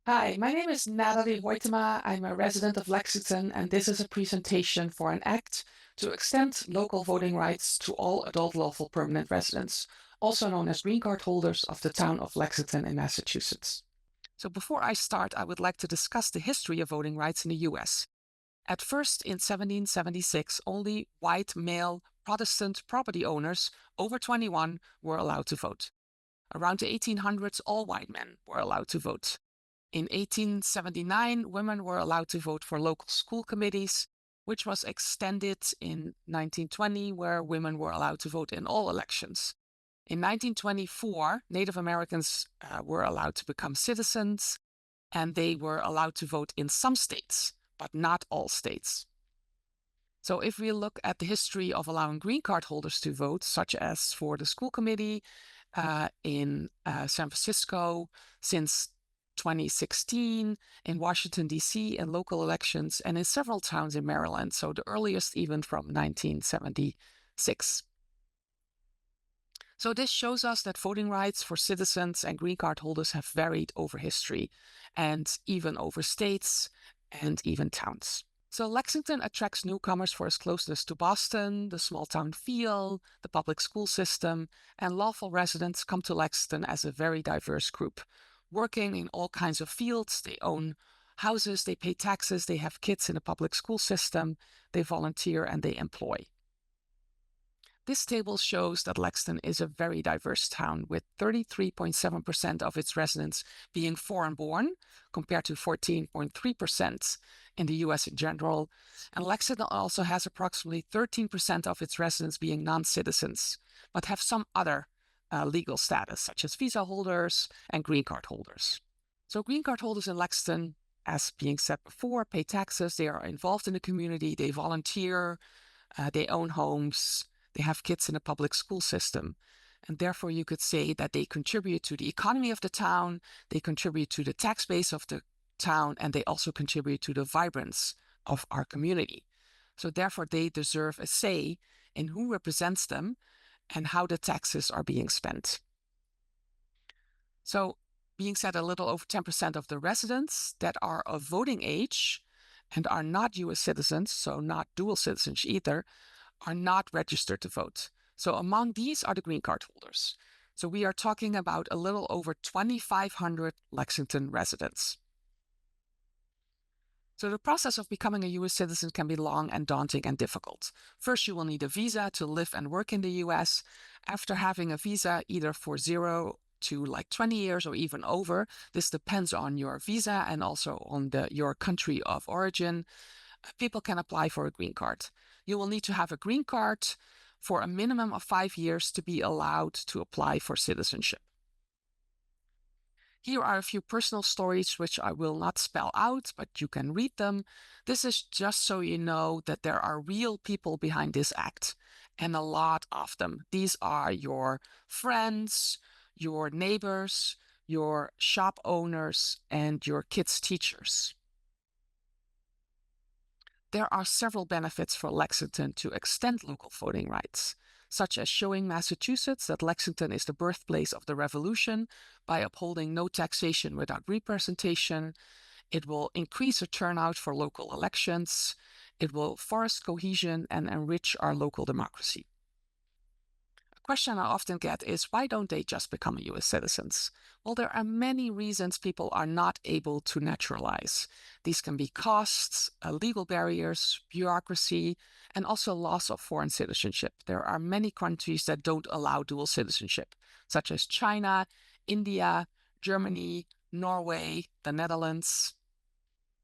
Hi, my name is Natalie Hoytema. I'm a resident of Lexington, and this is a presentation for an act to extend local voting rights to all adult lawful permanent residents, also known as green card holders of the town of Lexington in Massachusetts. So before I start, I would like to discuss the history of voting rights in the US. At first, in 1776, only white male Protestant property owners over 21 were allowed to vote. Around the 1800s, all white men were allowed to vote. In 1879, women were allowed to vote for local school committees, which was extended in 1920, where women were allowed to vote in all elections. In 1924, Native Americans were allowed to become citizens, and they were allowed to vote in some states, but not all states. So if we look at the history of allowing green card holders to vote, such as for the school committee in San Francisco since 2016, in Washington, D.C., in local elections, and in several towns in Maryland, so the earliest even from 1976. So this shows us that voting rights for citizens and green card holders have varied over history, and even over states and even towns. So Lexington attracts newcomers for its closeness to Boston, the small town feel, the public school system, and lawful residents come to Lexington as a very diverse group, working in all kinds of fields. They own houses, they pay taxes, they have kids in the public school system, they volunteer, and they employ. This table shows that Lexington is a very diverse town, with 33.7% of its residents being foreign-born, compared to 14.3% in the US in general. And Lexington also has approximately 13% of its residents being non-citizens, but have some other legal status, such as visa holders and green card holders. So green card holders in Lexington, as being said before, pay taxes, they are involved in the community, they volunteer, they own homes, they have kids in the public school system. And therefore, you could say that they contribute to the economy of the town, they contribute to the tax base of the town, and they also contribute to the vibrance of our community. So therefore, they deserve a say in who represents them and how the taxes are being spent. So being said, a little over 10% of the residents that are of voting age and are not US citizens, so not dual citizens either, are not registered to vote. So among these are the green card holders. So we are talking about a little over 2,500 Lexington residents. So the process of becoming a US citizen can be long and daunting and difficult. First, you will need a visa to live and work in the US. After having a visa, either for 0 to like 20 years or even over, this depends on your visa and also on your country of origin, people can apply for a green card. You will need to have a green card for a minimum of 5 years to be allowed to apply for citizenship. Here are a few personal stories which I will not spell out, but you can read them. This is just so you know that there are real people behind this act, and a lot of them. These are your friends, your neighbors, your shop owners, and your kids' teachers. There are several benefits for Lexington to extend local voting rights, such as showing Massachusetts that Lexington is the birthplace of the Revolution by upholding no taxation without representation. It will increase the turnout for local elections. It will foster cohesion and enrich our local democracy. A question I often get is, why don't they just become US citizens? Well, there are many reasons people are not able to naturalize. These can be costs, legal barriers, bureaucracy, and also loss of foreign citizenship. There are many countries that don't allow dual citizenship, such as China, India, Germany, Norway, the Netherlands.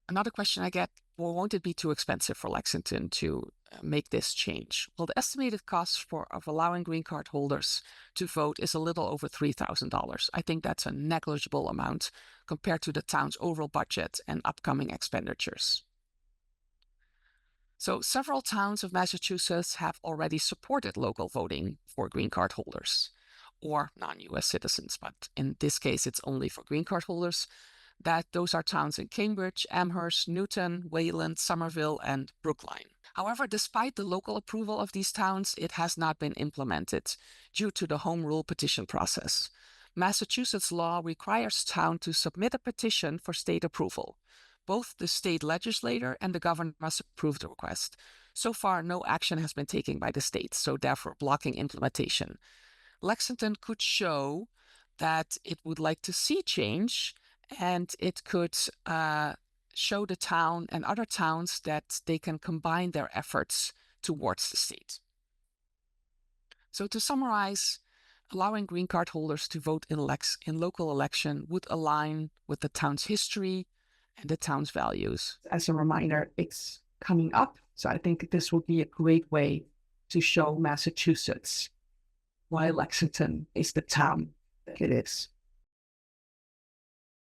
Another question I get, well, won't it be too expensive for Lexington to make this change? Well, the estimated cost of allowing green card holders to vote is a little over $3,000. I think that's a negligible amount compared to the town's overall budget and upcoming expenditures. So several towns of Massachusetts have already supported local voting for green card holders or non-US citizens, but in this case, it's only for green card holders. Those are towns in Cambridge, Amherst, Newton, Wayland, Somerville, and Brookline. However, despite the local approval of these towns, it has not been implemented due to the home rule petition process. Massachusetts law requires town to submit a petition for state approval. Both the state legislator and the governor must approve the request. So far, no action has been taken by the state, so therefore blocking implementation. Lexington could show that it would like to see change, and it could show the town and other towns that they can combine their efforts towards the state. So to summarize, allowing green card holders to vote in local election would align with the town's history and the town's values. As a reminder, it's coming up, so I think this would be a great way to show Massachusetts why Lexington is the town that it is.